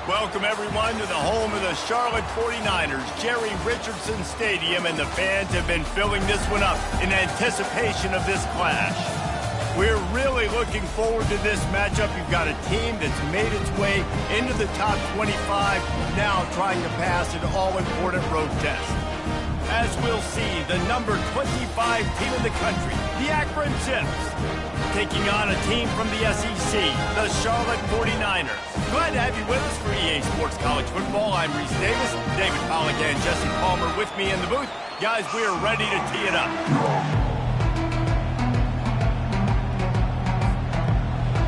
Welcome, everyone, to the home of the Charlotte 49ers, Jerry Richardson Stadium, and the fans have been filling this one up in anticipation of this clash. We're really looking forward to this matchup. You've got a team that's made its way into the top 25, now trying to pass an all-important road test. As we'll see, the number 25 team in the country, the Akron Zips, taking on a team from the SEC, the Charlotte 49ers. Glad to have you with us for EA Sports College Football. I'm Reese Davis, David Pollack and Jesse Palmer with me in the booth. Guys, we are ready to tee it up.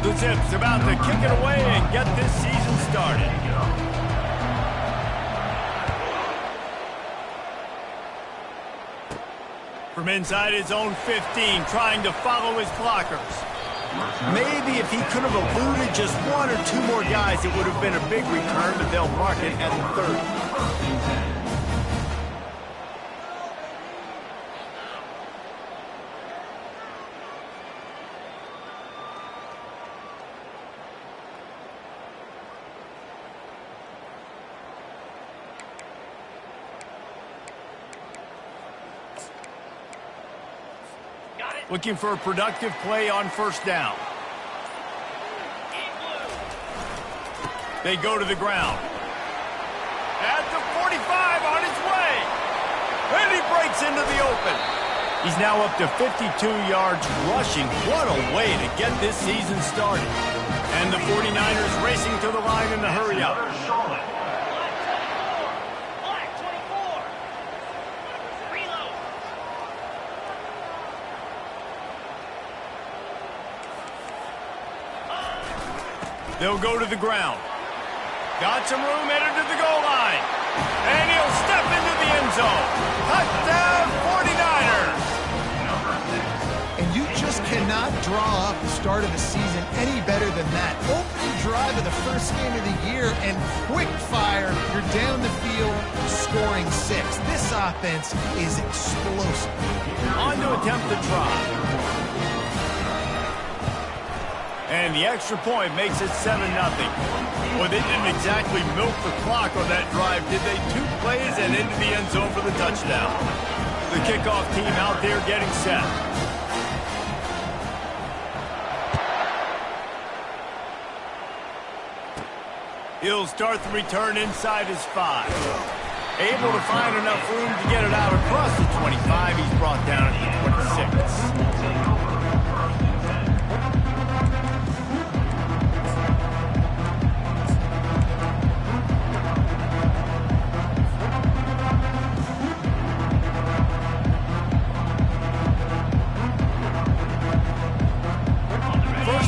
The Zips about to kick it away and get this season started. From inside his own 15, trying to follow his blockers. Maybe if he could have eluded just one or two more guys, it would have been a big return, but they'll mark it at the 30. Looking for a productive play on first down. They go to the ground. At the 45 on his way. And he breaks into the open. He's now up to 52 yards rushing. What a way to get this season started. And the 49ers racing to the line in the hurry up. They'll go to the ground. Got some room, headed to the goal line. And he'll step into the end zone. Touchdown, 49ers! And you just cannot draw up the start of the season any better than that. Opening drive of the first game of the year and quick fire. You're down the field scoring 6. This offense is explosive. On to attempt the try. And the extra point makes it 7-0. Well, they didn't exactly milk the clock on that drive, did they? 2 plays and into the end zone for the touchdown. The kickoff team out there getting set. He'll start the return inside his 5. Able to find enough room to get it out across the 25. He's brought down at the 26.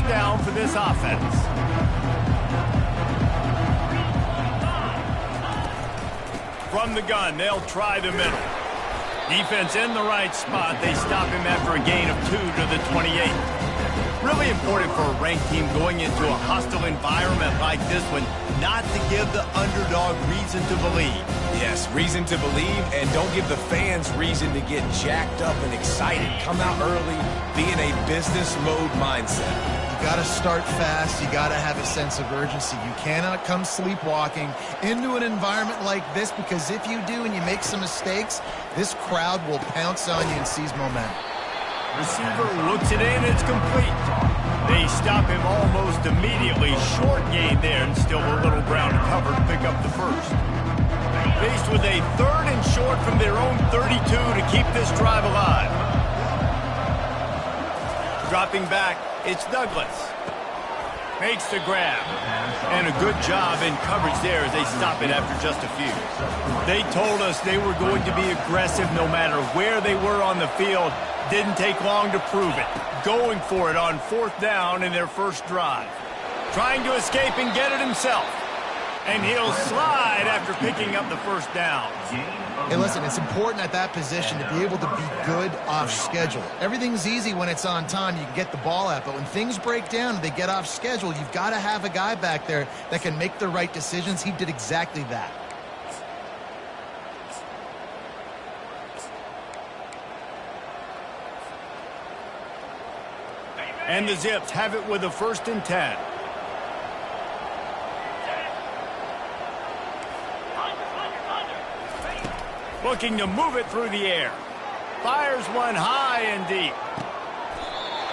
Down for this offense. From the gun, they'll try the middle. Defense in the right spot. They stop him after a gain of 2 to the 28. Really important for a ranked team going into a hostile environment like this one, not to give the underdog reason to believe. Yes, reason to believe, and don't give the fans reason to get jacked up and excited. Come out early, be in a business mode mindset. You got to start fast. You got to have a sense of urgency. You cannot come sleepwalking into an environment like this, because if you do and you make some mistakes, this crowd will pounce on you and seize momentum. Receiver looks it in. It's complete. They stop him almost immediately. Short gain there, and still a little ground to cover to pick up the first. Faced with a 3rd and short from their own 32 to keep this drive alive. Dropping back, it's Douglas. Makes the grab. And a good job in coverage there as they stop it after just a few. They told us they were going to be aggressive no matter where they were on the field. Didn't take long to prove it. Going for it on 4th down in their first drive. Trying to escape and get it himself. And he'll slide after picking up the first down. Hey, listen, it's important at that position to be able to be good off schedule. Everything's easy when it's on time. You can get the ball out. But when things break down and they get off schedule, you've got to have a guy back there that can make the right decisions. He did exactly that. And the Zips have it with a 1st and 10. Looking to move it through the air. Fires one high and deep.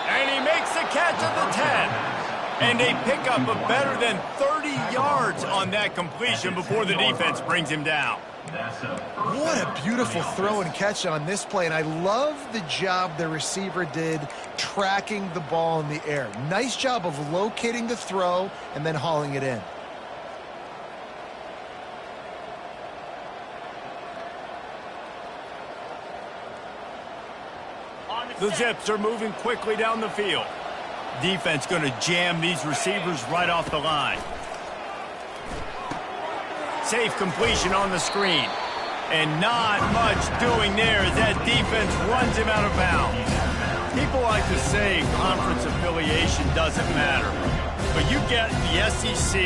And he makes the catch at the 10. And a pickup of better than 30 yards on that completion before the defense brings him down. What a beautiful throw and catch on this play, and I love the job the receiver did tracking the ball in the air. Nice job of locating the throw and then hauling it in. The Zips are moving quickly down the field. Defense going to jam these receivers right off the line. Safe completion on the screen. And not much doing there as that defense runs him out of bounds. People like to say conference affiliation doesn't matter. But you get the SEC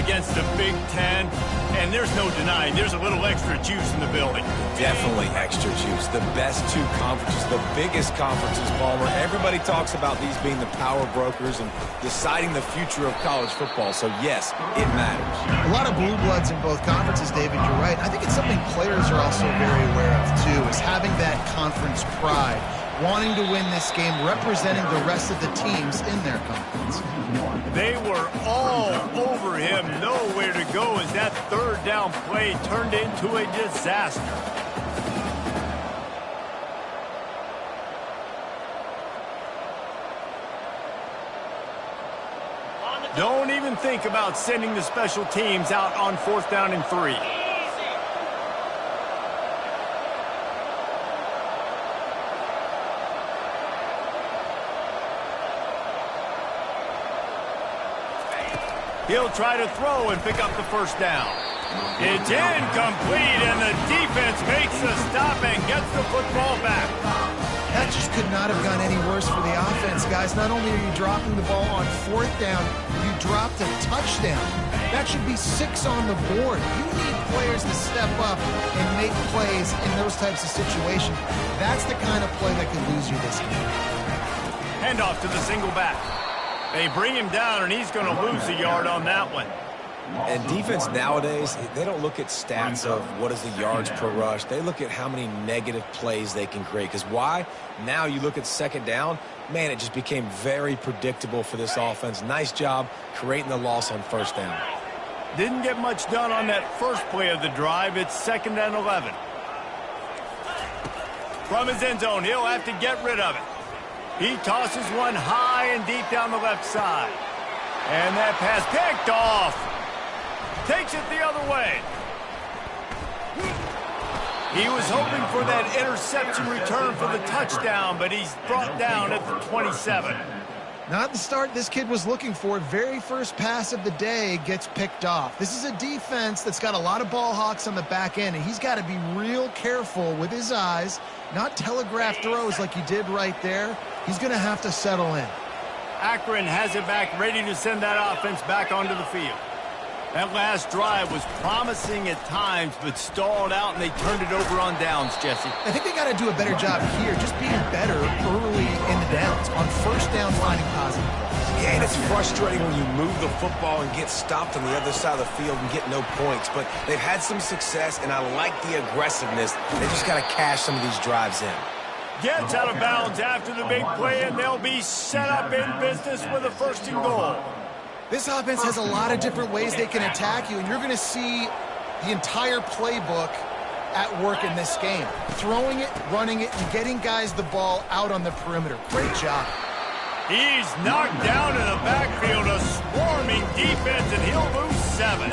against the Big Ten, and there's no denying there's a little extra juice in the building. Definitely extra juice. The best two conferences, the biggest conferences, Palmer. Everybody talks about these being the power brokers and deciding the future of college football. So, yes, it matters. A lot of blue bloods in both conferences, David, you're right. I think it's something players are also very aware of, too, is having that conference pride, wanting to win this game, representing the rest of the teams in their conference. They were all over him, nowhere to go as that third down play turned into a disaster. Don't even think about sending the special teams out on 4th down and 3. He'll try to throw and pick up the first down. It's incomplete, and the defense makes the stop and gets the football back. That just could not have gone any worse for the offense, guys. Not only are you dropping the ball on 4th down, you dropped a touchdown. That should be 6 on the board. You need players to step up and make plays in those types of situations. That's the kind of play that could lose you this game. Handoff to the single back. They bring him down, and he's going to lose a yard on that one. And defense nowadays, they don't look at stats of what is the yards per rush. They look at how many negative plays they can create. Because why? Now you look at 2nd down, man, it just became very predictable for this offense. Nice job creating the loss on 1st down. Didn't get much done on that first play of the drive. It's 2nd and 11. From his end zone, he'll have to get rid of it. He tosses one high and deep down the left side. And that pass picked off. Takes it the other way. He was hoping for that interception return for the touchdown, but he's brought down at the 27. Not the start this kid was looking for. Very first pass of the day gets picked off. This is a defense that's got a lot of ball hawks on the back end, and he's got to be real careful with his eyes, not telegraph throws like he did right there. He's going to have to settle in. Akron has it back, ready to send that offense back onto the field. That last drive was promising at times, but stalled out, and they turned it over on downs, Jesse. I think they got to do a better job here, just being better early in the downs. On 1st down, finding positive plays. Yeah, and it's frustrating when you move the football and get stopped on the other side of the field and get no points. But they've had some success, and I like the aggressiveness. They just got to cash some of these drives in. Gets out of bounds after the big play, and they'll be set up in business with a 1st and goal. This offense has a lot of different ways they can attack you, and you're going to see the entire playbook at work in this game. Throwing it, running it, and getting guys the ball out on the perimeter. Great job. He's knocked down in the backfield, a swarming defense, and he'll lose 7.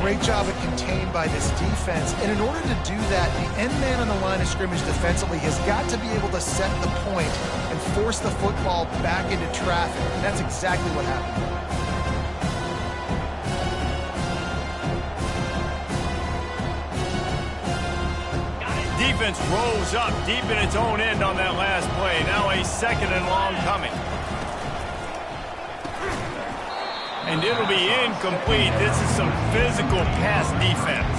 Great job at contained by this defense. And in order to do that, the end man on the line of scrimmage defensively has got to be able to set the point and force the football back into traffic. And that's exactly what happened. Defense rose up deep in its own end on that last play. Now a 2nd and long coming. And it'll be incomplete. This is some physical pass defense.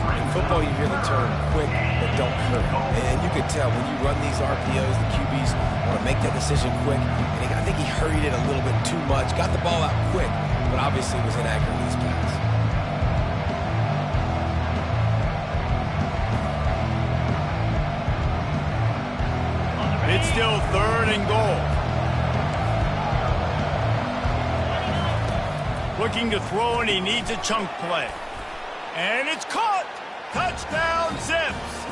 In football, you hear the term quick but don't hurt. And you could tell when you run these RPOs, the QBs want to make that decision quick. And I think he hurried it a little bit too much. Got the ball out quick, but obviously was inaccurate in his pass. It's still 3rd and goal. Looking to throw, and he needs a chunk play. And it's caught. Touchdown, Zips.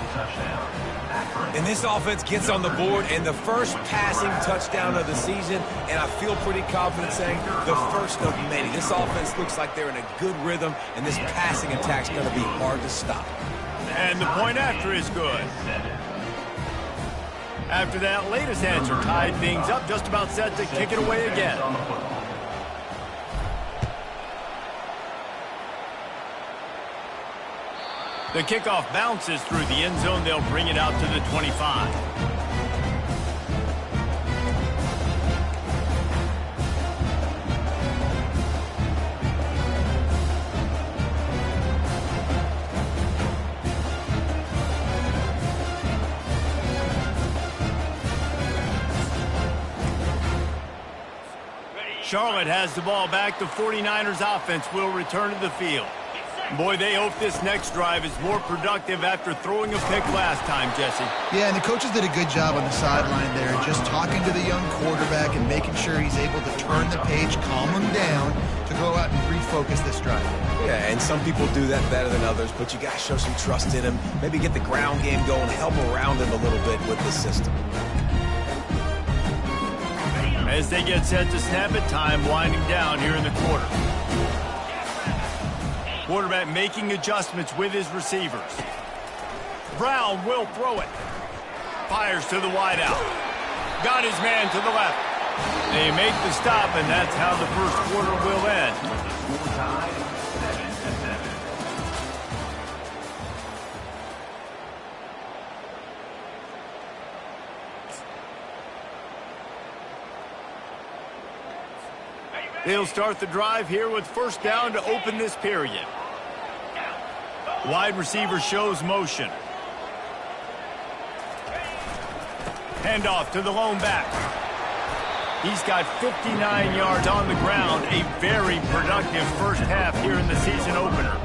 And this offense gets on the board, and the first passing touchdown of the season, and I feel pretty confident saying the first of many. This offense looks like they're in a good rhythm, and this passing attack's going to be hard to stop. And the point after is good. After that latest answer tied things up, just about set to kick it away again. The kickoff bounces through the end zone. They'll bring it out to the 25. Charlotte has the ball back. The 49ers offense will return to the field. Boy, they hope this next drive is more productive after throwing a pick last time, Jesse. Yeah, and the coaches did a good job on the sideline there, just talking to the young quarterback and making sure he's able to turn the page, calm him down, to go out and refocus this drive. Yeah, and some people do that better than others, but you got to show some trust in him, maybe get the ground game going, help around him a little bit with the system. As they get set to snap it, time winding down here in the quarter. Quarterback making adjustments with his receivers. Brown will throw it. Fires to the wideout. Got his man to the left. They make the stop, and that's how the first quarter will end. They'll start the drive here with first down to open this period. Wide receiver shows motion. Handoff to the lone back. He's got 59 yards on the ground. A very productive first half here in the season opener.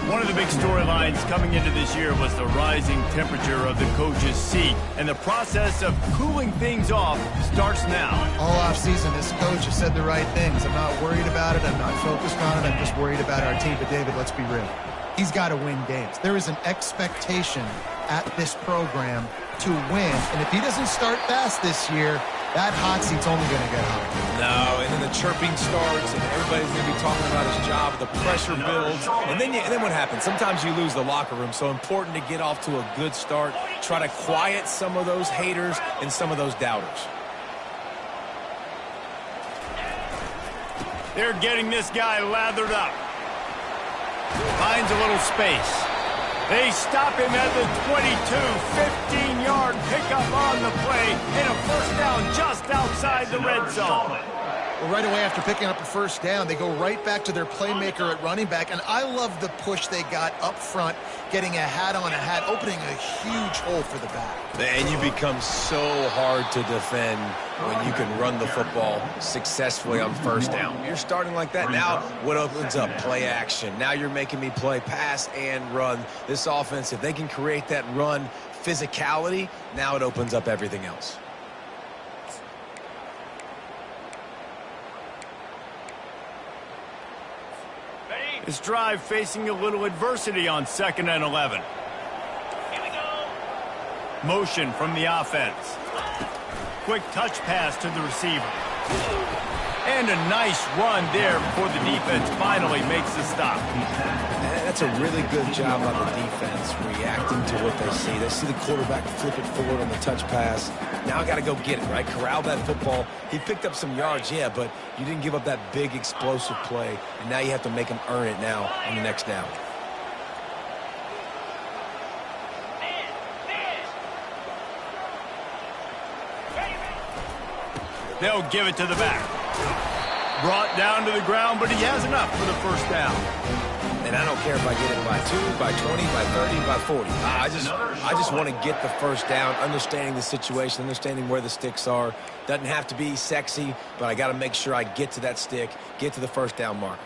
One of the big storylines coming into this year was the rising temperature of the coach's seat, and the process of cooling things off starts now. All offseason, this coach has said the right things. I'm not worried about it. I'm not focused on it. I'm just worried about our team. But, David, let's be real. He's got to win games. There is an expectation at this program to win, and if he doesn't start fast this year, that hot seat's only going to get hotter. No, and then the chirping starts, and everybody's going to be talking about his job. The pressure builds, and then what happens? Sometimes you lose the locker room, so important to get off to a good start. Try to quiet some of those haters and some of those doubters. They're getting this guy lathered up. Finds a little space. They stop him at the 22, 15-yard pickup on the play, and a first down just outside the red zone. Well, right away after picking up a first down, they go right back to their playmaker at running back, and I love the push they got up front, getting a hat on a hat, opening a huge hole for the back. And you become so hard to defend when you can run the football successfully on first down. You're starting like that. Now what opens up? Play action. Now you're making me play pass and run. This offense, if they can create that run physicality, now it opens up everything else. This drive facing a little adversity on 2nd and 11. Motion from the offense. Quick touch pass to the receiver. And a nice run there before the defense finally makes the stop. That's a really good job by the defense, reacting to what they see. They see the quarterback flip it forward on the touch pass. Now I got to go get it, right? Corral that football. He picked up some yards, yeah, but you didn't give up that big explosive play. And now you have to make him earn it now on the next down. They'll give it to the back. Brought down to the ground, but he has enough for the first down. And I don't care if I get it by 2, by 20, by 30, by 40. I just want to get the first down, understanding the situation, understanding where the sticks are. Doesn't have to be sexy, but I got to make sure I get to that stick, get to the first down marker.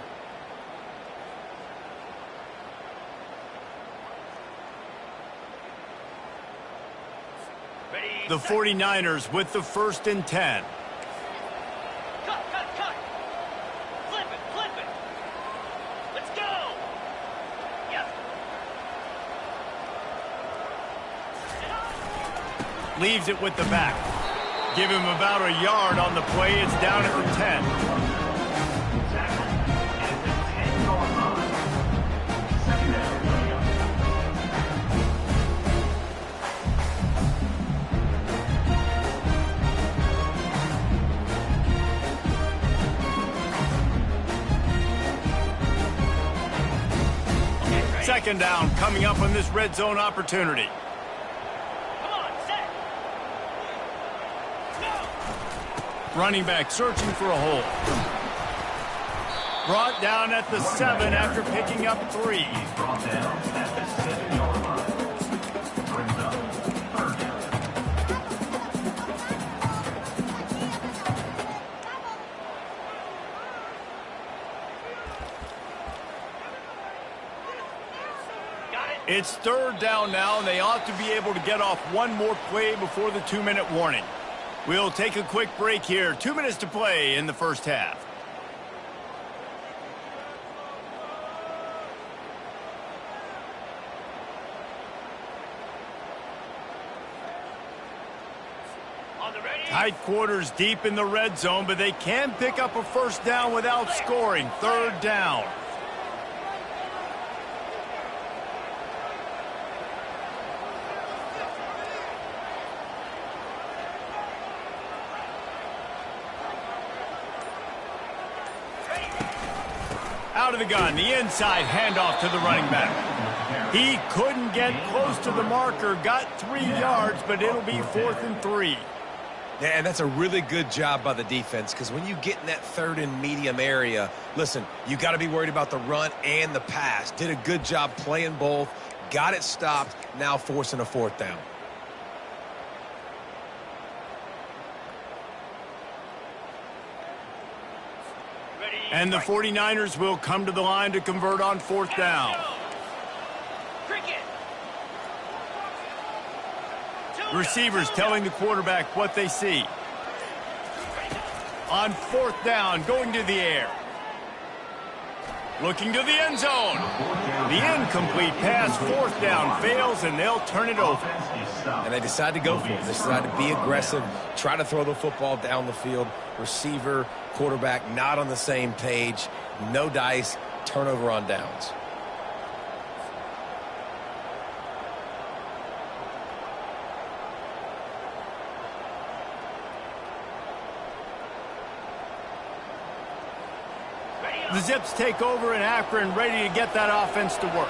The 49ers with the 1st and 10. Cut. Flip it. Let's go. Yep. Leaves it with the back. Give him about a yard on the play. It's down at the 10. Second down coming up on this red zone opportunity. Come on, set. Go. Running back searching for a hole. Brought down at the 7 after picking up 3. Brought down at the 7-yard line. Brings up third down. It's third down now, and they ought to be able to get off one more play before the 2-minute warning. We'll take a quick break here. 2 minutes to play in the first half. Tight quarters deep in the red zone, but they can pick up a first down without scoring. Third down. Out of the gun, the inside handoff to the running back. He couldn't get close to the marker, got 3 yards, but it'll be 4th and 3. Yeah, and that's a really good job by the defense, because when you get in that third and medium area, listen, you got to be worried about the run and the pass. Did a good job playing both, got it stopped, now forcing a 4th down. And the 49ers will come to the line to convert on 4th down. Receivers telling the quarterback what they see. On 4th down, going to the air. Looking to the end zone. The incomplete pass, 4th down, fails, and they'll turn it over. And they decide to go for it. They decide to be aggressive, try to throw the football down the field. Receiver, quarterback not on the same page. No dice, turnover on downs. The Zips take over in Akron, ready to get that offense to work.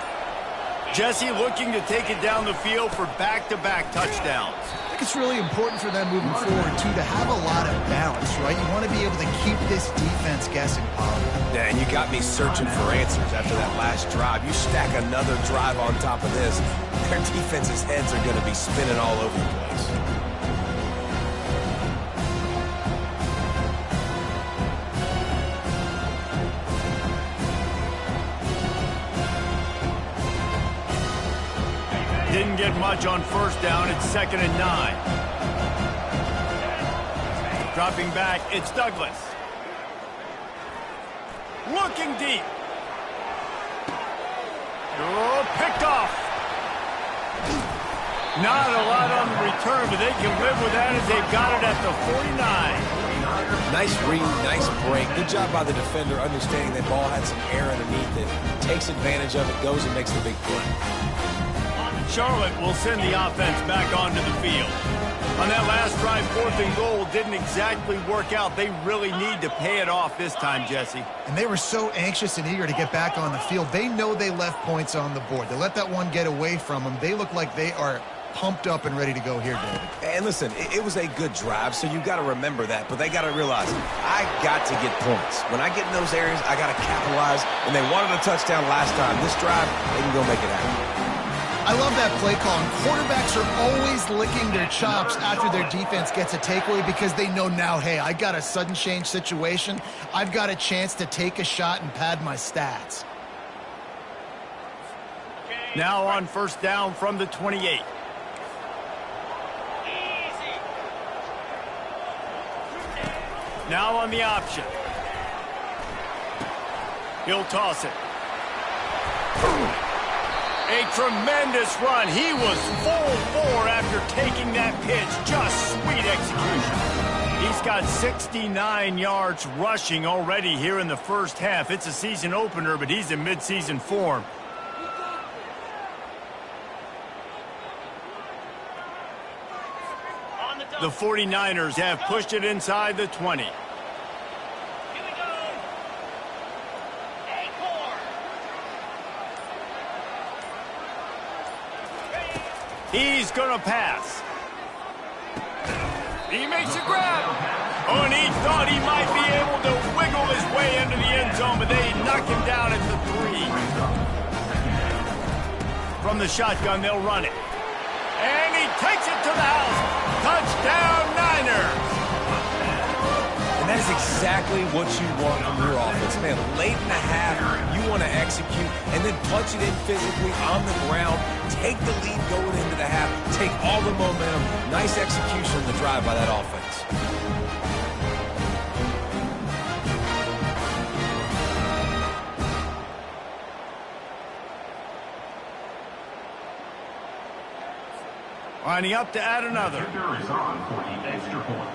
Jesse looking to take it down the field for back-to-back touchdowns. I think it's really important for them moving forward, too, to have a lot of balance, right? You want to be able to keep this defense guessing, Paul. Yeah, and you got me searching for answers after that last drive. You stack another drive on top of this, their defense's heads are going to be spinning all over the place. Didn't get much on 1st down. It's 2nd and 9. Dropping back, it's Douglas. Looking deep. Oh, picked off. Not a lot on the return, but they can live with that as they've got it at the 49. Nice read, nice break. Good job by the defender understanding that ball had some air underneath it. Takes advantage of it, goes and makes the big play. Charlotte will send the offense back onto the field. On that last drive, 4th and goal didn't exactly work out. They really need to pay it off this time, Jesse. And they were so anxious and eager to get back on the field. They know they left points on the board. They let that one get away from them. They look like they are pumped up and ready to go here, David. And listen, it was a good drive, so you got to remember that. But they got to realize, I got to get points. When I get in those areas, I got to capitalize. And they wanted a touchdown last time. This drive, they can go make it happen. I love that play call. And quarterbacks are always licking their chops after their defense gets a takeaway because they know now, hey, I got a sudden change situation. I've got a chance to take a shot and pad my stats. Now on 1st down from the 28. Now on the option. He'll toss it. A tremendous run. He was full bore after taking that pitch. Just sweet execution. He's got 69 yards rushing already here in the first half. It's a season opener, but he's in midseason form. The 49ers have pushed it inside the 20. Here we go. Akron. He's going to pass. He makes a grab. Oh, and he thought he might be able to wiggle his way into the end zone, but they knock him down at the 3. From the shotgun, they'll run it. And he takes it to the house. Touchdown, Niners. And that is exactly what you want from your offense. Man, late in the half, you want to execute and then punch it in physically on the ground. Take the lead going into the half. Take all the momentum. Nice execution on the drive by that offense. Lining up to add another. Kicker is on for the extra point.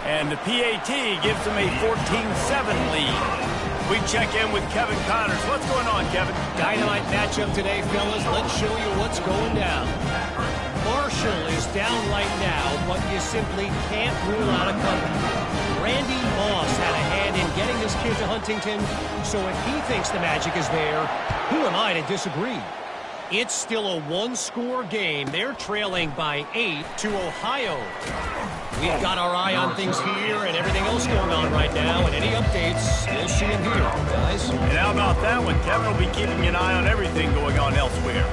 And the PAT gives them a 14-7 lead. We check in with Kevin Connors. What's going on, Kevin? Dynamite matchup today, fellas. Let's show you what's going down. Marshall is down right now, but you simply can't rule out a comeback. Randy Moss had a hand in getting this kid to Huntington, so if he thinks the magic is there, who am I to disagree? It's still a one-score game. They're trailing by 8 to Ohio. We've got our eye on things here and everything else going on right now, and any updates, we'll see them here, guys. And how about that one? Kevin will be keeping an eye on everything going on elsewhere.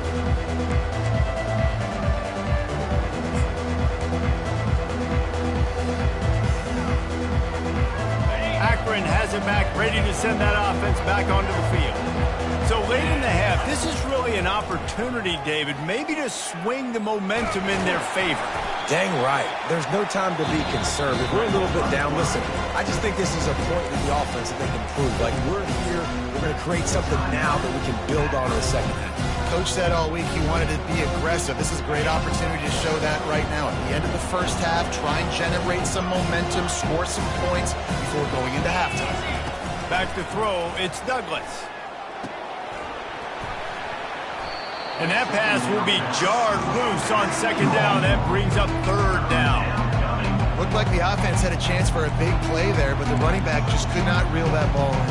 Akron has it back, ready to send that offense back onto the field. So late in the half, this is really an opportunity, David, maybe to swing the momentum in their favor. Dang right. There's no time to be concerned. If we're a little bit down, listen, I just think this is a point in the offense that they can prove. Like, we're here, we're going to create something now that we can build on in the second half. Coach said all week he wanted to be aggressive. This is a great opportunity to show that right now. At the end of the first half, try and generate some momentum, score some points before going into halftime. Back to throw, it's Douglas. And that pass will be jarred loose on second down. That brings up third down. Looked like the offense had a chance for a big play there, but the running back just could not reel that ball in.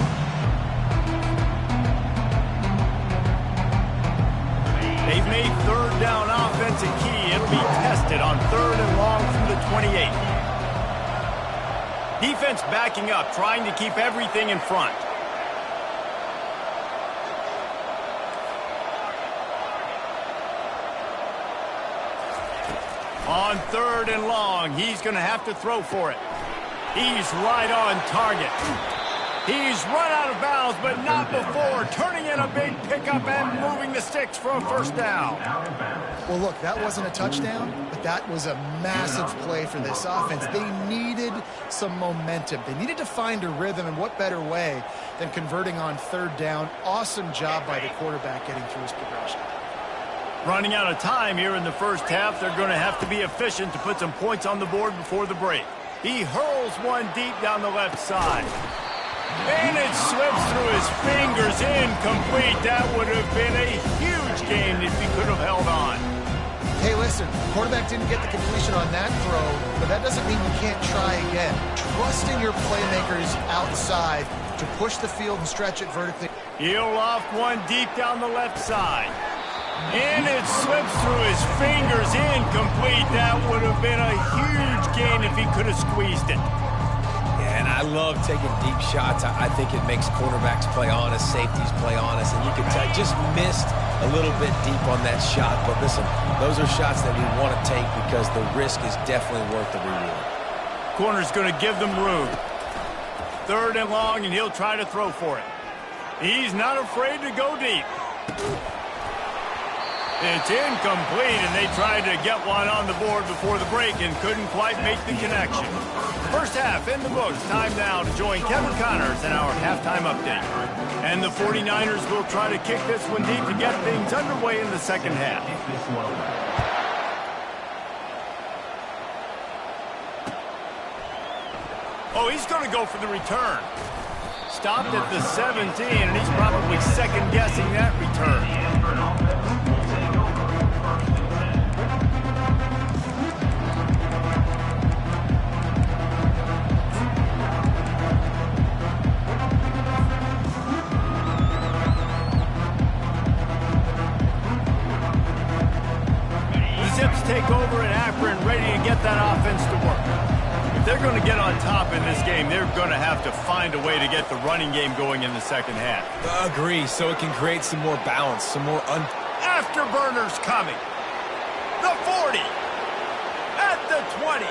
They've made third down offense a key. It'll be tested on third and long from the 28. Defense backing up, trying to keep everything in front. On third and long, he's going to have to throw for it. He's right on target. He's run out of bounds, but not before. Turning in a big pickup and moving the sticks for a first down. Well, look, that wasn't a touchdown, but that was a massive play for this offense. They needed some momentum. They needed to find a rhythm, and what better way than converting on third down. Awesome job by the quarterback getting through his progression. Running out of time here in the first half. They're going to have to be efficient to put some points on the board before the break. He hurls one deep down the left side. And it slips through his fingers, incomplete. That would have been a huge gain if he could have held on. Hey, listen, quarterback didn't get the completion on that throw, but that doesn't mean you can't try again. Trust in your playmakers outside to push the field and stretch it vertically. He'll loft one deep down the left side. And it slips through his fingers, incomplete. That would have been a huge gain if he could have squeezed it. Yeah, and I love taking deep shots. I think it makes quarterbacks play honest, safeties play honest, and you can tell just missed a little bit deep on that shot. But listen, those are shots that we want to take because the risk is definitely worth the reward. Corner's going to give them room. Third and long, and he'll try to throw for it. He's not afraid to go deep. It's incomplete, and they tried to get one on the board before the break and couldn't quite make the connection. First half in the books. Time now to join Kevin Connors in our halftime update. And the 49ers will try to kick this one deep to get things underway in the second half. Oh, he's going to go for the return. Stopped at the 17, and he's probably second-guessing that return. Take over in Akron, ready to get that offense to work. If they're going to get on top in this game, they're going to have to find a way to get the running game going in the second half. Agree, so it can create some more balance, some more Afterburners coming. The 40. At the 20.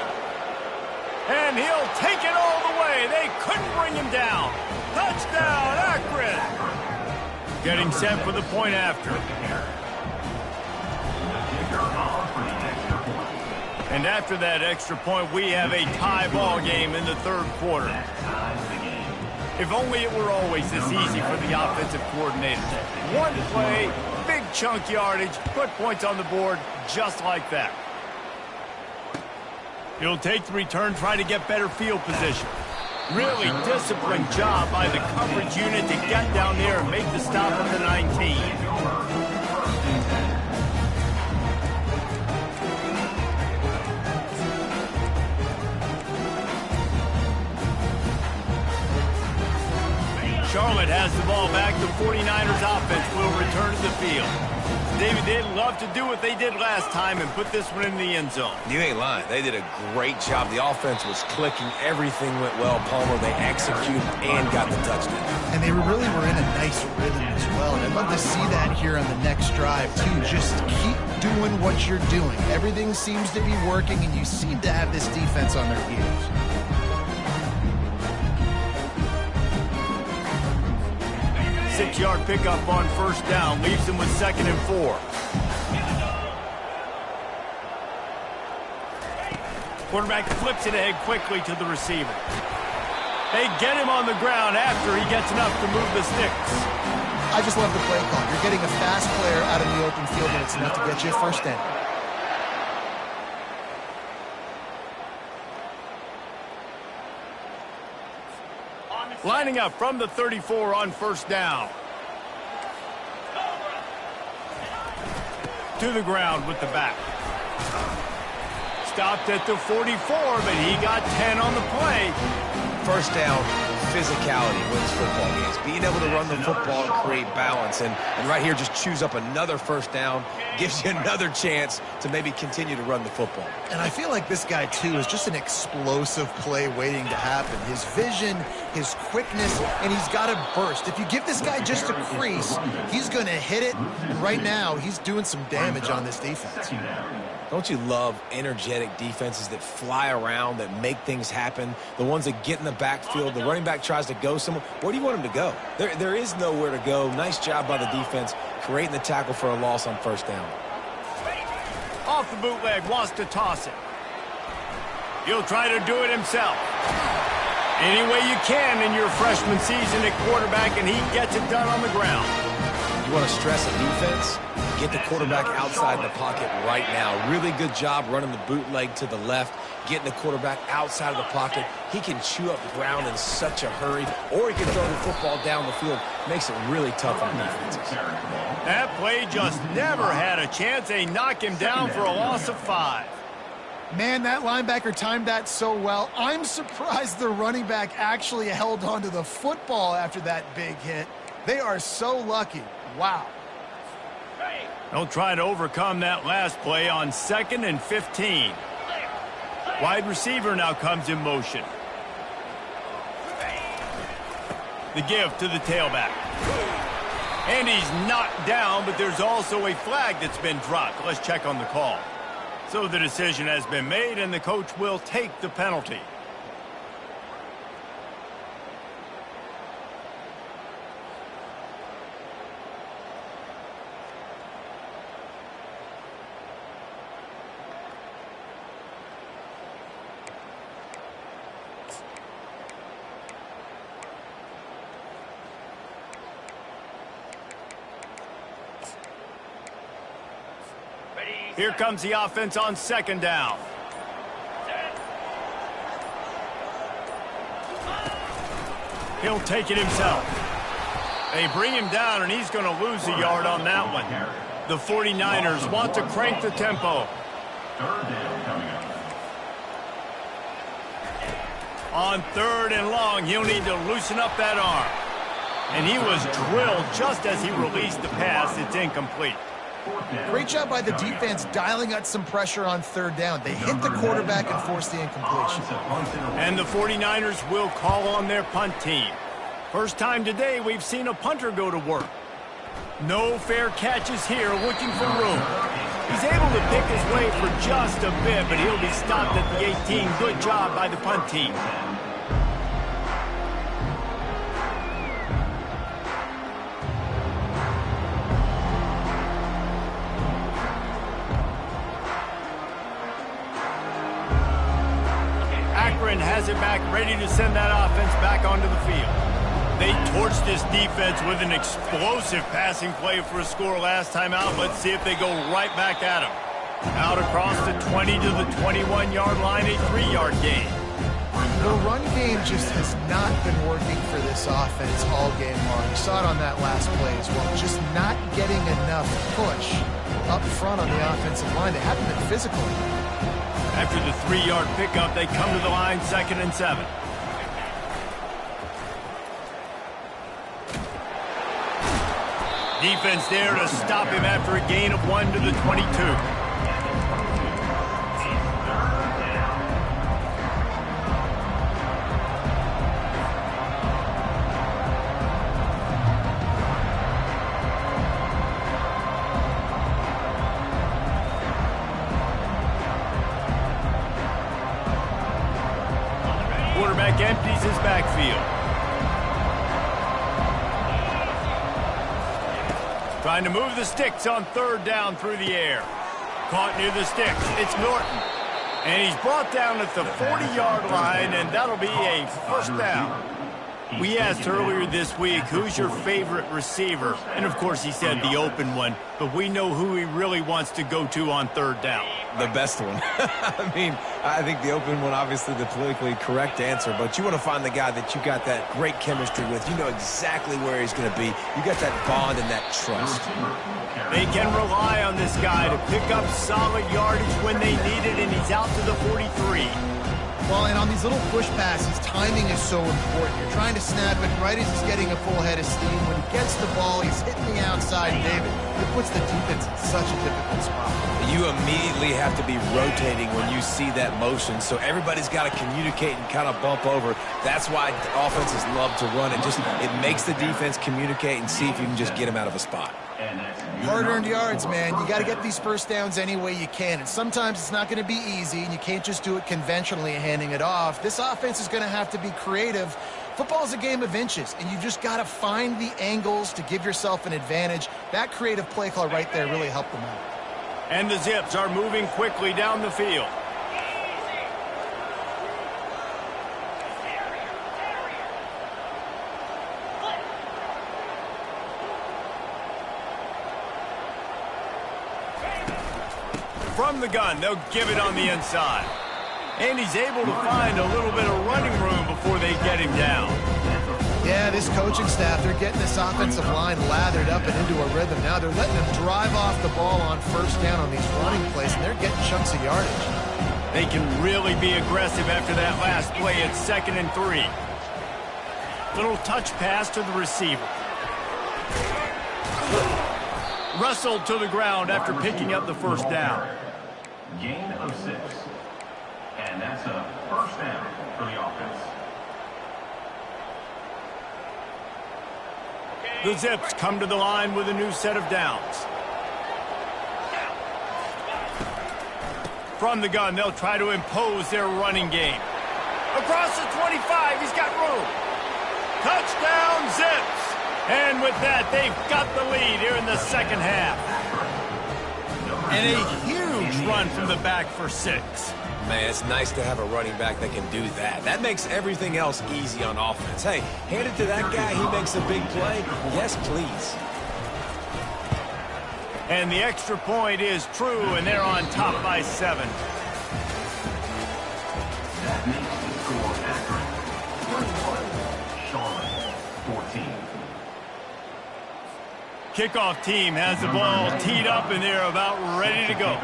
And he'll take it all the way. They couldn't bring him down. Touchdown, Akron. Getting set for the point after. And after that extra point, we have a tie ball game in the third quarter. If only it were always this easy for the offensive coordinator. One play, big chunk yardage, put points on the board just like that. He'll take the return, try to get better field position. Really disciplined job by the coverage unit to get down there and make the stop at the 19. Charlotte has the ball back. The 49ers offense will return to the field. David, they'd love to do what they did last time and put this one in the end zone. You ain't lying. They did a great job. The offense was clicking. Everything went well. Palmer, they executed and got the touchdown. And they really were in a nice rhythm as well. And I'd love to see that here on the next drive, too. Just keep doing what you're doing. Everything seems to be working, and you seem to have this defense on their heels. 6-yard pickup on first down. Leaves them with 2nd and 4. Quarterback flips it ahead quickly to the receiver. They get him on the ground after he gets enough to move the sticks. I just love the play call. You're getting a fast player out in the open field, and it's enough to get you a first down. Lining up from the 34 on first down. To the ground with the back. Stopped at the 44, but he got 10 on the play. First down, physicality wins football games. Being able to run the football and create balance. And right here, just choose up another first down. Gives you another chance to maybe continue to run the football. And I feel like this guy, too, is just an explosive play waiting to happen. His vision, his quickness, and he's got a burst. If you give this guy just a crease, he's going to hit it. And right now, he's doing some damage on this defense. Don't you love energetic defenses that fly around, that make things happen? The ones that get in the backfield, the running back tries to go somewhere. Where do you want him to go? There is nowhere to go. Nice job by the defense, creating the tackle for a loss on first down. Off the bootleg, wants to toss it. He'll try to do it himself. Any way you can in your freshman season at quarterback, and he gets it done on the ground. You want to stress a defense? Get the quarterback outside the pocket right now. Really good job running the bootleg to the left, getting the quarterback outside of the pocket. He can chew up ground in such a hurry, or he can throw the football down the field. Makes it really tough on defenses. That play just never had a chance. They knock him down for a loss of 5. Man, that linebacker timed that so well. I'm surprised the running back actually held onto the football after that big hit. They are so lucky. Wow. They'll try to overcome that last play on 2nd and 15. Wide receiver now comes in motion. The give to the tailback. And he's knocked down, but there's also a flag that's been dropped. Let's check on the call. So the decision has been made, and the coach will take the penalty. Here comes the offense on second down. He'll take it himself. They bring him down, and he's going to lose a yard on that one. The 49ers want to crank the tempo. Third down coming up. On third and long, he'll need to loosen up that arm. And he was drilled just as he released the pass. It's incomplete. Great job by the defense dialing out some pressure on third down. They hit the quarterback and forced the incompletion. And the 49ers will call on their punt team. First time today we've seen a punter go to work. No fair catches here, looking for room. He's able to pick his way for just a bit, but he'll be stopped at the 18. Good job by the punt team. Akron has it back, ready to send that offense back onto the field. They torched this defense with an explosive passing play for a score last time out. Let's see if they go right back at him. Out across the 20 to the 21-yard line, a 3-yard gain. The run game just has not been working for this offense all game long. You saw it on that last play as well. Just not getting enough push up front on the offensive line. They haven't been physical. After the 3-yard pickup, they come to the line, 2nd and 7. Defense there to stop him after a gain of 1 to the 22. Quarterback empties his backfield. Trying to move the sticks on third down through the air. Caught near the sticks. It's Norton. And he's brought down at the 40-yard line, and that'll be a first down. We asked earlier this week, who's your favorite receiver? And, of course, he said the open one. But we know who he really wants to go to on third down. The best one. I mean, I think the open one, obviously the politically correct answer, but you want to find the guy that you got that great chemistry with. You know exactly where he's going to be. You got that bond and that trust. They can rely on this guy to pick up solid yardage when they need it, and he's out to the 43. Well, and on these little push passes, timing is so important. You're trying to snap it right as he's getting a full head of steam. When he gets the ball, he's hitting the outside, David. It puts the defense in such a difficult spot. You immediately have to be rotating when you see that motion, so everybody's got to communicate and kind of bump over. That's why offenses love to run it. It makes the defense communicate and see if you can just get him out of a spot. Hard-earned yards, man. You got to get these first downs any way you can, and sometimes it's not going to be easy, and you can't just do it conventionally handing it off. This offense is going to have to be creative. Football is a game of inches, and you've just got to find the angles to give yourself an advantage. That creative play call right there really helped them out. And the Zips are moving quickly down the field. From the gun, they'll give it on the inside. And he's able to find a little bit of running room before they get him down. Yeah, this coaching staff, they're getting this offensive line lathered up and into a rhythm. Now they're letting them drive off the ball on first down on these running plays, and they're getting chunks of yardage. They can really be aggressive after that last play. It's 2nd and 3. Little touch pass to the receiver. Wrestled to the ground after picking up the first down. Gain of 6. And that's a first down for the offense. The Zips come to the line with a new set of downs. From the gun, they'll try to impose their running game. Across the 25, he's got room. Touchdown, Zips! And with that, they've got the lead here in the second half. And a huge run from the back for 6. Man, it's nice to have a running back that can do that. That makes everything else easy on offense. Hey, hand it to that guy, he makes a big play. Yes, please. And the extra point is true, and they're on top by 7. That makes the score Akron 31, Charlotte 14. Kickoff team has the ball teed up, and they're about ready to go.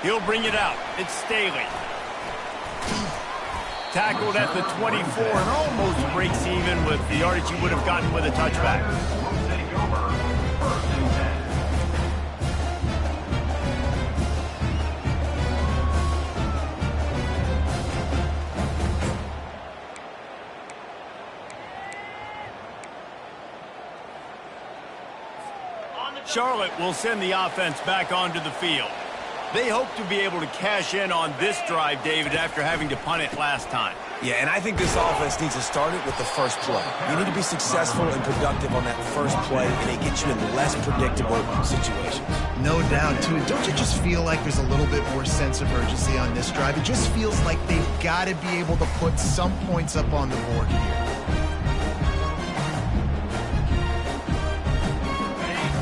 He'll bring it out. It's Staley. Tackled at the 24 and almost breaks even with the yardage he would have gotten with a touchback. Charlotte will send the offense back onto the field. They hope to be able to cash in on this drive, David, after having to punt it last time. Yeah, and I think this offense needs to start it with the first play. You need to be successful and productive on that first play, and it gets you in less predictable situations. No doubt, too. Don't you just feel like there's a little bit more sense of urgency on this drive? It just feels like they've got to be able to put some points up on the board here.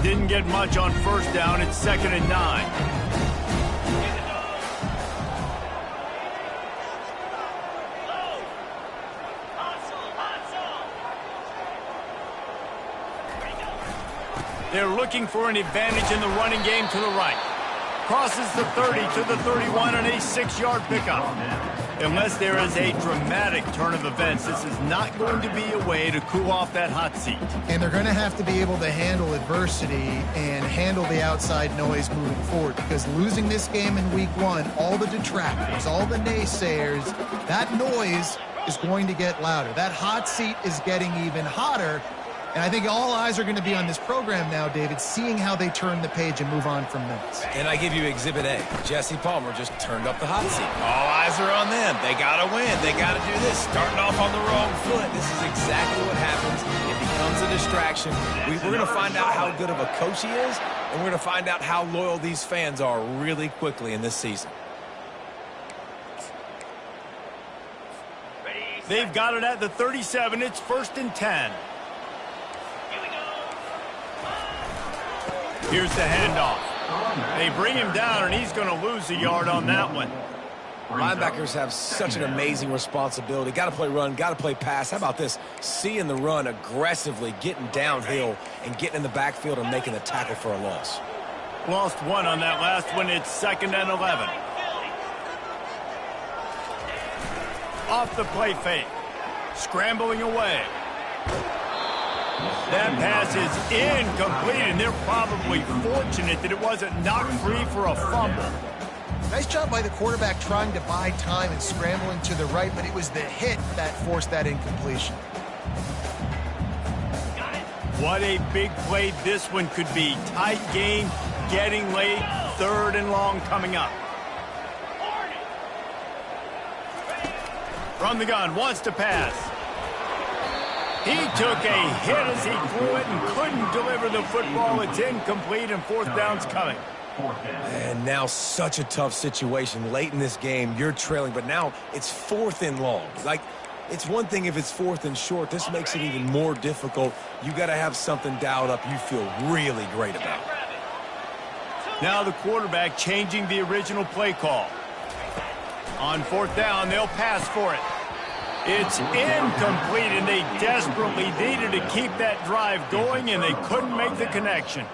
Didn't get much on first down. It's 2nd and 9. They're looking for an advantage in the running game to the right. Crosses the 30 to the 31 on a 6-yard pickup. Unless there is a dramatic turn of events, this is not going to be a way to cool off that hot seat. And they're going to have to be able to handle adversity and handle the outside noise moving forward, because losing this game in week 1, all the detractors, all the naysayers, that noise is going to get louder. That hot seat is getting even hotter. And I think all eyes are going to be on this program now, David, seeing how they turn the page and move on from this. And I give you Exhibit A. Jesse Palmer just turned up the hot seat. All eyes are on them. They got to win. They got to do this. Starting off on the wrong foot. This is exactly what happens. It becomes a distraction. We're going to find out how good of a coach he is, and we're going to find out how loyal these fans are really quickly in this season. They've got it at the 37. It's 1st and 10. Here's the handoff. They bring him down, and he's going to lose a yard on that one. Linebackers have such an amazing responsibility. Got to play run, got to play pass. How about this? Seeing the run aggressively, getting downhill, and getting in the backfield and making the tackle for a loss. Lost 1 on that last one. It's 2nd and 11. Off the play fake. Scrambling away. That pass is incomplete, and they're probably fortunate that it wasn't knocked free for a fumble. Nice job by the quarterback trying to buy time and scrambling to the right, but it was the hit that forced that incompletion. What a big play this one could be. Tight game, getting late, 3rd and long coming up. From the gun, wants to pass. He took a hit as he threw it and couldn't deliver the football. It's incomplete, and 4th down's coming. And now such a tough situation. Late in this game, you're trailing, but now it's 4th and long. Like, it's one thing if it's 4th and short. This makes it even more difficult. You got to have something dialed up you feel really great about. Now the quarterback changing the original play call. On 4th down, they'll pass for it. It's incomplete, and they desperately needed to keep that drive going, and they couldn't make the connection.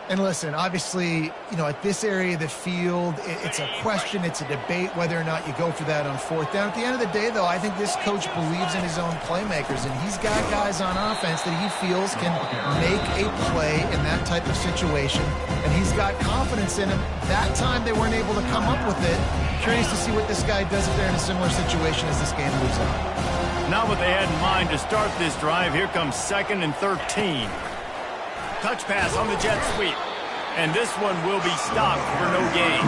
And listen, obviously, you know, at this area of the field, it's a question, it's a debate whether or not you go for that on 4th down. At the end of the day, though, I think this coach believes in his own playmakers, and he's got guys on offense that he feels can make a play in that type of situation, and he's got confidence in him. That time they weren't able to come up with it. Curious to see what this guy does if they're in a similar situation as this game moves on. Not what they had in mind to start this drive. Here comes 2nd and 13. Touch pass on the jet sweep. And this one will be stopped for no gain.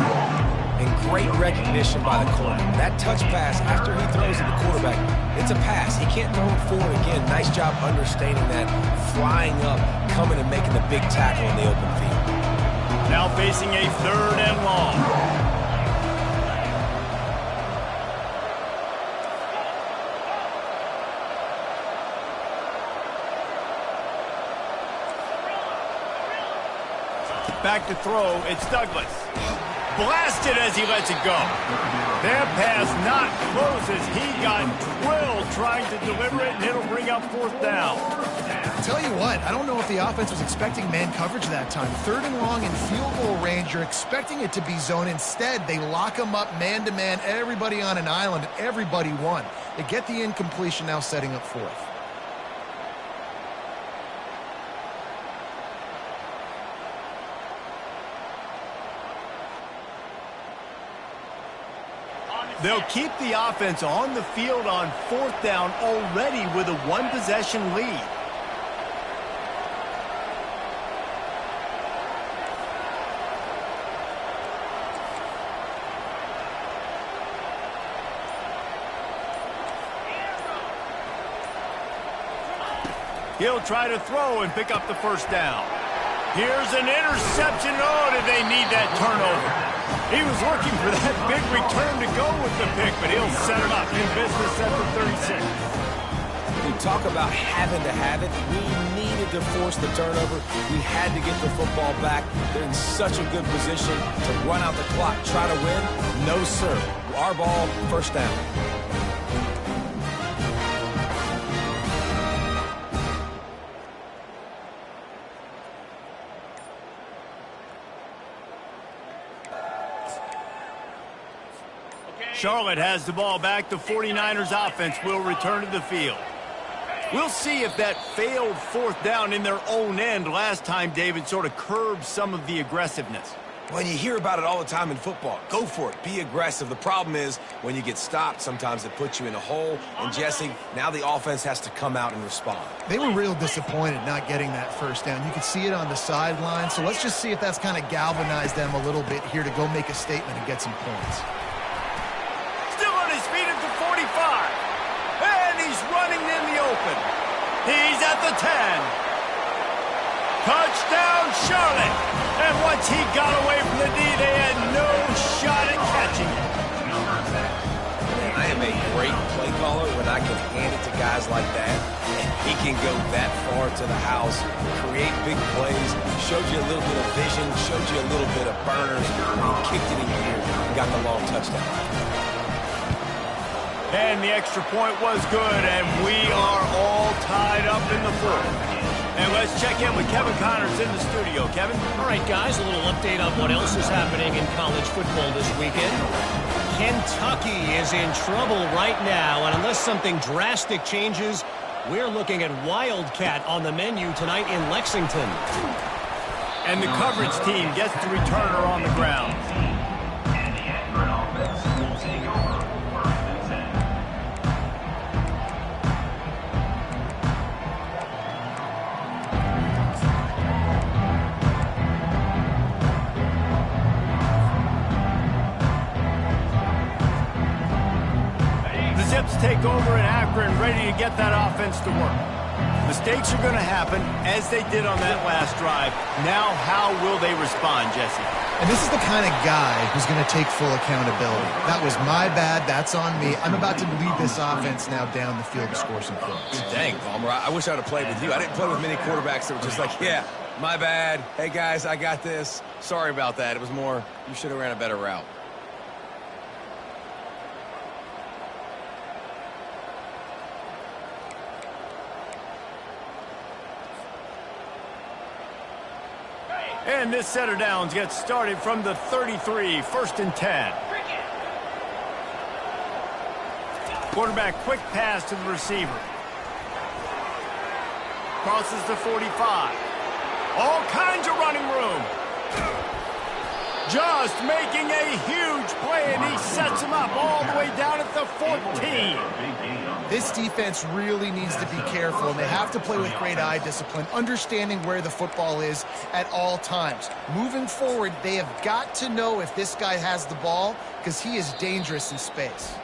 And great recognition by the corner. That touch pass after he throws it to the quarterback, it's a pass. He can't throw it forward again. Nice job understanding that, flying up, coming and making the big tackle in the open field. Now facing a 3rd and long. Back to throw, it's Douglas. Blasted as he lets it go. That pass not close as he got drilled trying to deliver it, and it'll bring up fourth down. Tell you what, I don't know if the offense was expecting man coverage that time. 3rd and long in field goal range, you're expecting it to be zone. Instead, they lock them up man-to-man, everybody on an island, and everybody won. They get the incompletion, now setting up fourth. They'll keep the offense on the field on 4th down already with a 1-possession lead. He'll try to throw and pick up the first down. Here's an interception. Oh, did they need that turnover? He was looking for that big return to go with the pick, but he'll set it up in business at the 36. We talk about having to have it. We needed to force the turnover. We had to get the football back. They're in such a good position to run out the clock, try to win. No, sir. Our ball, first down. Charlotte has the ball back. The 49ers offense will return to the field. We'll see if that failed 4th down in their own end last time, David, sort of curbed some of the aggressiveness. Well, you hear about it all the time in football. Go for it. Be aggressive. The problem is when you get stopped, sometimes it puts you in a hole. And, Jesse, now the offense has to come out and respond. They were real disappointed not getting that first down. You could see it on the sideline. So let's just see if that's kind of galvanized them a little bit here to go make a statement and get some points. Feet at the 45. And he's running in the open. He's at the 10. Touchdown, Charlotte. And once he got away from the D, they had no shot at catching it. Man, I am a great play caller when I can hand it to guys like that. And he can go that far to the house, create big plays, showed you a little bit of vision, showed you a little bit of burners. He kicked it in here and got the long touchdown. And the extra point was good, and we are all tied up in the 4th. And let's check in with Kevin Connors in the studio. Kevin? All right, guys, a little update on what else is happening in college football this weekend. Kentucky is in trouble right now, and unless something drastic changes, we're looking at Wildcat on the menu tonight in Lexington. And the coverage team gets the returner on the ground. And the Akron offense will take over 1st and 10. Zips take over in Akron, ready to get that offense to work. Mistakes are going to happen, as they did on that last drive. Now, how will they respond, Jesse? And this is the kind of guy who's going to take full accountability. That was my bad. That's on me. I'm about to lead this offense now down the field to score some points. Dang, Palmer, I wish I would have played with you. I didn't play with many quarterbacks that were just like, yeah, my bad. Hey, guys, I got this. Sorry about that. It was more, you should have ran a better route. And this set of downs gets started from the 33, 1st and 10. Quarterback quick pass to the receiver. Crosses the 45. All kinds of running room. Just making a huge play, and he sets him up all the way down at the 14. This defense really needs to be careful, and they have to play with great eye discipline, understanding where the football is at all times. Moving forward, they have got to know if this guy has the ball, because he is dangerous in space.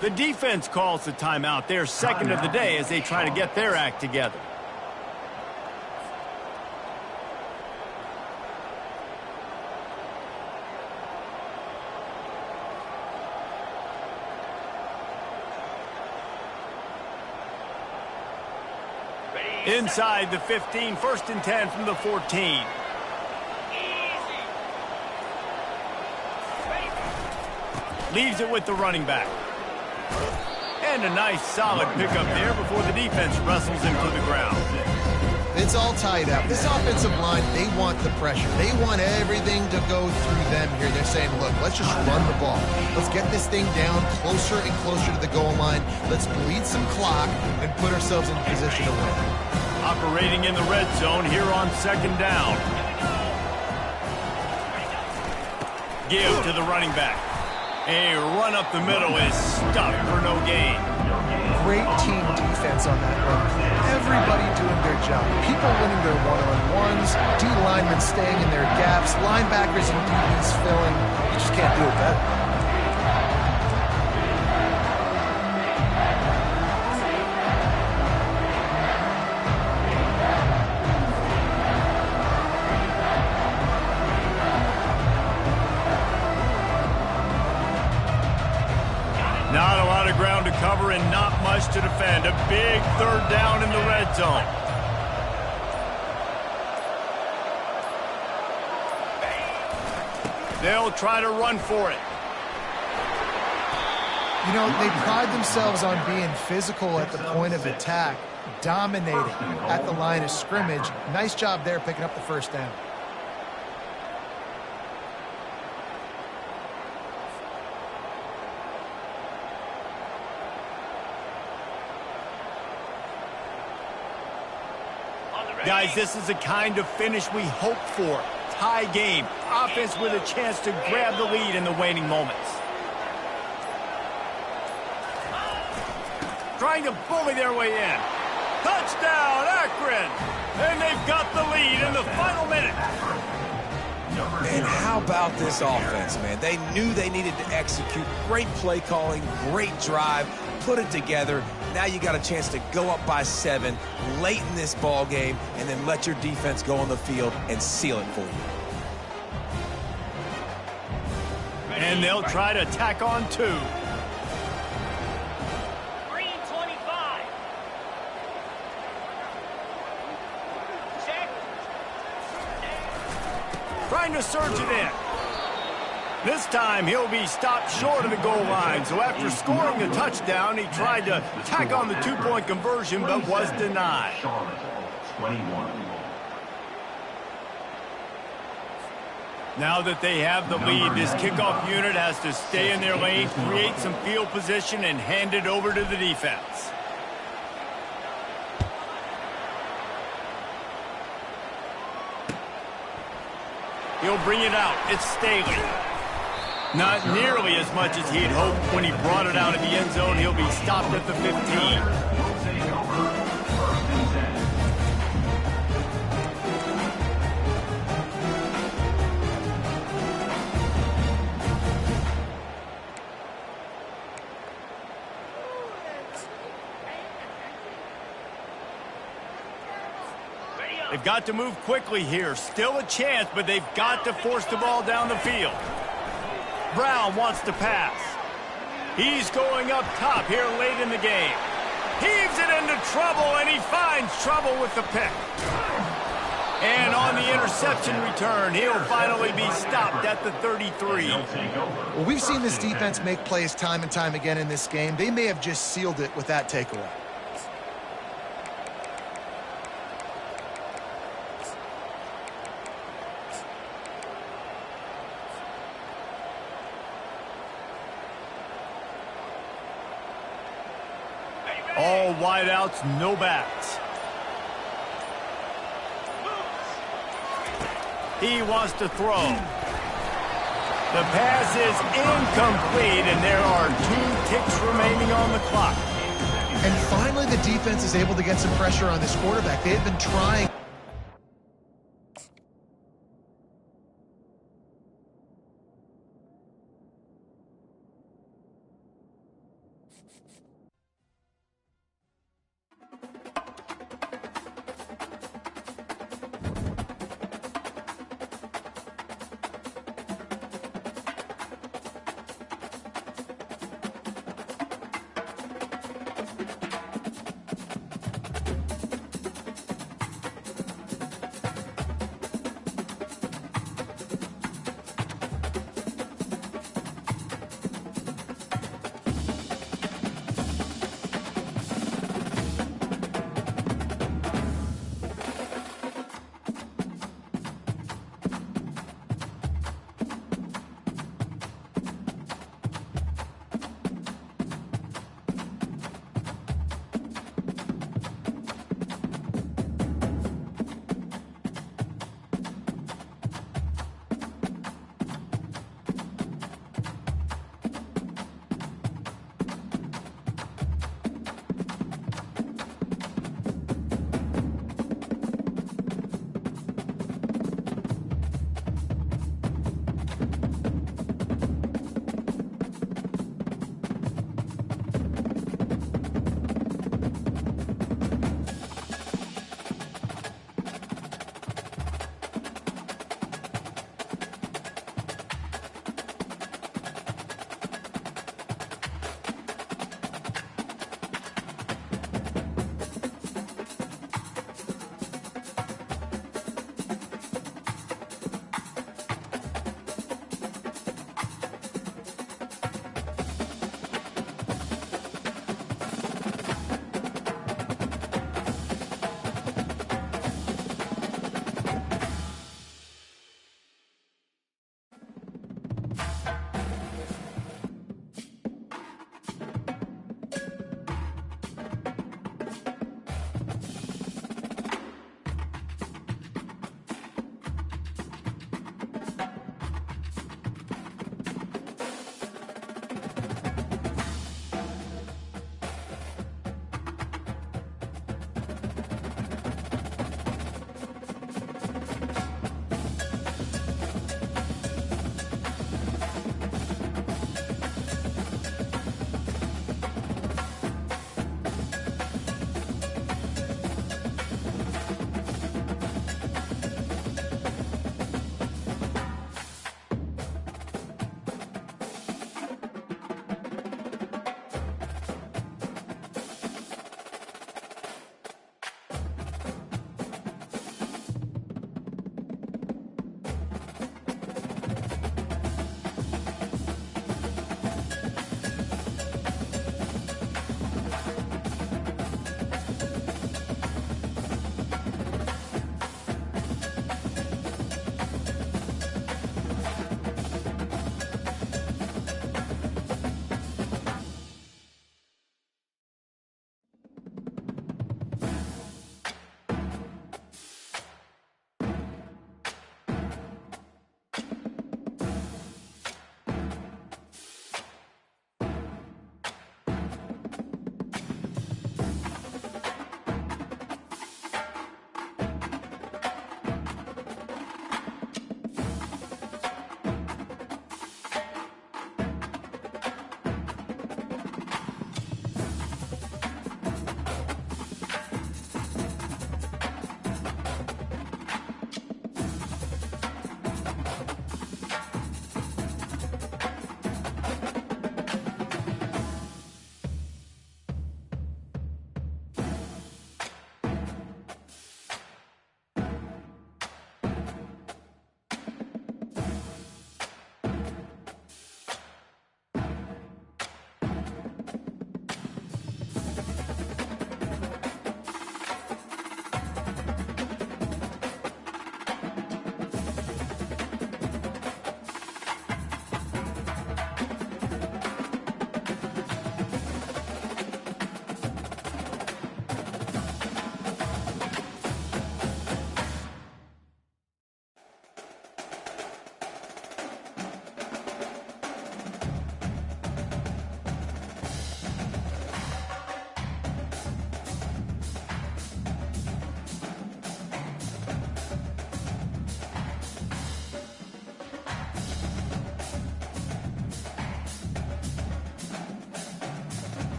The defense calls the timeout. Their second of the day as they try to get their act together. Inside the 15, 1st and 10 from the 14. Leaves it with the running back. And a nice solid pickup there before the defense wrestles him to the ground. It's all tied up. This offensive line, they want the pressure. They want everything to go through them here. They're saying, look, let's just run the ball. Let's get this thing down closer and closer to the goal line. Let's bleed some clock and put ourselves in position to win. Operating in the red zone here on second down. Give to the running back. A run up the middle is stuffed for no gain. Great team defense on that run. Everybody doing their job. People winning their one-on-ones, D-linemen staying in their gaps, linebackers and DBs filling. You just can't do it better. Not a lot of ground to cover and not much to defend. A big third down in the red zone. They'll try to run for it. You know, they pride themselves on being physical at the point of attack, dominating at the line of scrimmage. Nice job there picking up the first down. Guys, this is the kind of finish we hope for. Tie game. Offense with a chance to grab the lead in the waning moments. Trying to bully their way in. Touchdown, Akron! And they've got the lead in the final minute. And how about this offense, man? They knew they needed to execute. Great play calling, great drive, put it together. Now you got a chance to go up by 7 late in this ball game and then let your defense go on the field and seal it for you. And they'll try to tack on 2. Green 25. Check. Trying to surge it in. This time he'll be stopped short of the goal line. So after scoring the touchdown, he tried to tack on the 2-point conversion but was denied. Charlotte, 21. Now that they have the lead, this kickoff unit has to stay in their lane, create some field position, and hand it over to the defense. He'll bring it out. It's Staley. Not nearly as much as he had hoped when he brought it out of the end zone. He'll be stopped at the 15. Will take over. First and 10. They've got to move quickly here. Still a chance, but they've got to force the ball down the field. Brown wants to pass. He's going up top here late in the game. Heaves it into trouble, and he finds trouble with the pick. And on the interception return, he'll finally be stopped at the 33. Well, we've seen this defense make plays time and time again in this game. They may have just sealed it with that takeaway. All wideouts, no backs. He wants to throw. The pass is incomplete, and there are 2 ticks remaining on the clock. And finally, the defense is able to get some pressure on this quarterback. They have been trying.